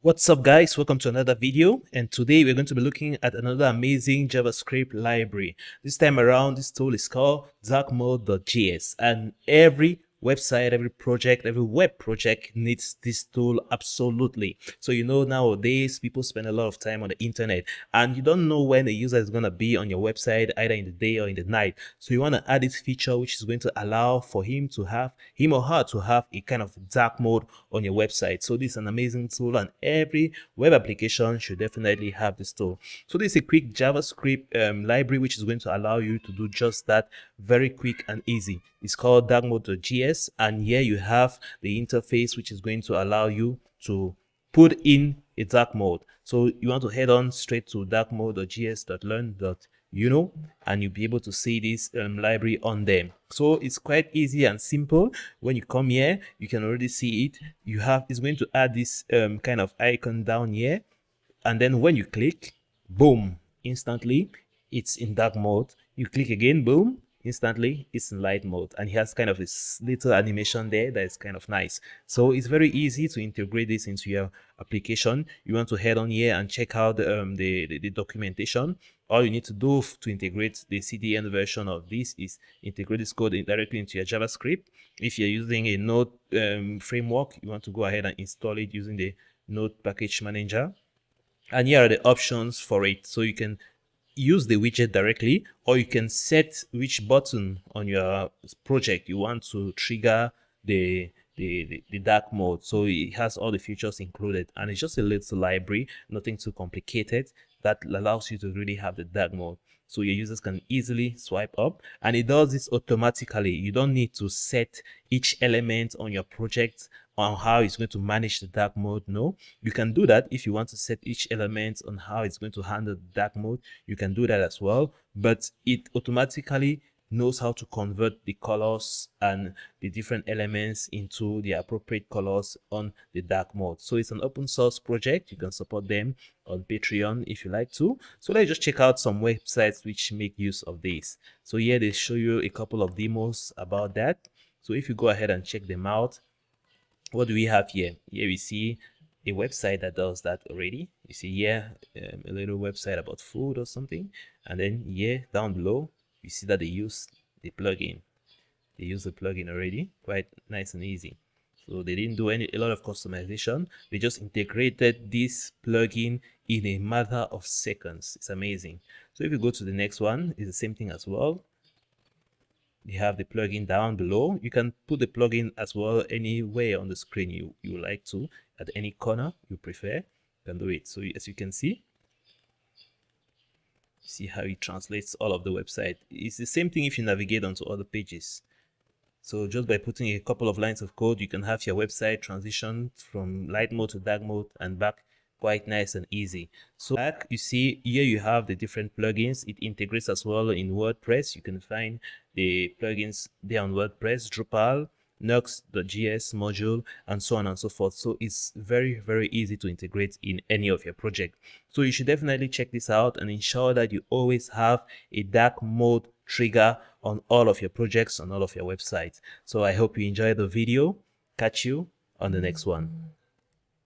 What's up guys, welcome to another video, and today we're going to be looking at another amazing JavaScript library. This time around, this tool is called Darkmode.js, and every website, every project, every web project needs this tool absolutely. So nowadays people spend a lot of time on the internet and you don't know when a user is going to be on your website, either in the day or in the night. So you want to add this feature which is going to allow for him or her to have a kind of dark mode on your website. So this is an amazing tool, and every web application should definitely have this tool. So this is a quick JavaScript library which is going to allow you to do just that, very quick and easy. It's called Darkmode.js, and here you have the interface which is going to allow you to put in a dark mode. So you want to head on straight to darkmode.js.learn.you and you'll be able to see this library on them. So it's quite easy and simple. When you come here, you can already see it. It's going to add this kind of icon down here, and then when you click, boom, instantly it's in dark mode. You click again, boom, instantly it's in light mode, and it has kind of this little animation there that is kind of nice. So it's very easy to integrate this into your application. You want to head on here and check out the documentation. All you need to do to integrate the CDN version of this is integrate this code directly into your JavaScript. If you're using a Node framework, you want to go ahead and install it using the Node package manager. And here are the options for it. So you can use the widget directly, or you can set which button on your project you want to trigger the dark mode. So it has all the features included, and it's just a little library, nothing too complicated, that allows you to really have the dark mode. So your users can easily swipe up, and it does this automatically. You don't need to set each element on your project on how it's going to manage the dark mode. No, you can do that. If you want to set each element on how it's going to handle the dark mode, you can do that as well, but it automatically knows how to convert the colors and the different elements into the appropriate colors on the dark mode. So it's an open source project. You can support them on Patreon if you like to. So let's just check out some websites which make use of this. So here they show you a couple of demos about that. So if you go ahead and check them out, what do we have here? Here we see a website that does that already. You see here a little website about food or something, and then here down below you see that they use the plugin. They use the plugin already, quite nice and easy. So they didn't do a lot of customization. They just integrated this plugin in a matter of seconds. It's amazing. So if you go to the next one, it's the same thing as well. You have the plugin down below. You can put the plugin as well anywhere on the screen you like to, at any corner you prefer. You can do it. So as you can see how it translates all of the website. It's the same thing if you navigate onto other pages. So just by putting a couple of lines of code, you can have your website transition from light mode to dark mode and back quite nice and easy. So back, you see here you have the different plugins. It integrates as well in WordPress. You can find the plugins there on WordPress, Drupal, Nuxt.js module, and so on and so forth. So it's very, very easy to integrate in any of your projects. So you should definitely check this out and ensure that you always have a dark mode trigger on all of your projects, on all of your websites. So I hope you enjoyed the video. Catch you on the next one.